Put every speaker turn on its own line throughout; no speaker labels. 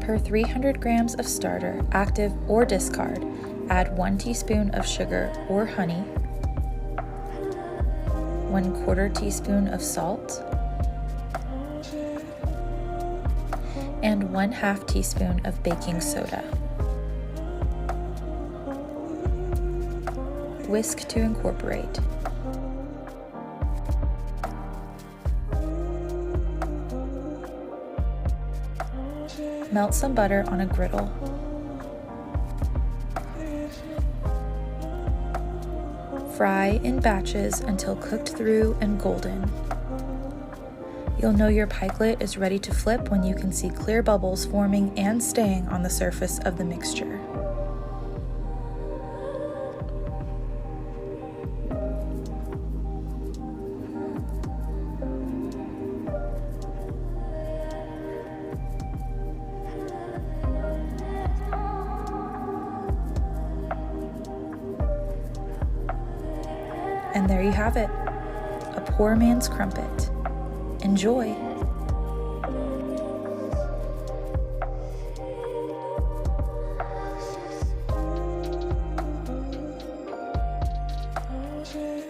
per 300 grams of starter, active or discard, add 1 teaspoon of sugar or honey, 1/4 teaspoon of salt, and 1/2 teaspoon of baking soda. Whisk to incorporate. Melt some butter on a griddle. Fry in batches until cooked through and golden. You'll know your pikelet is ready to flip when you can see clear bubbles forming and staying on the surface of the mixture. And there you have it, a poor man's crumpet. Enjoy!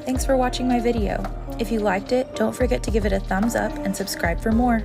Thanks for watching my video. If you liked it, don't forget to give it a thumbs up and subscribe for more.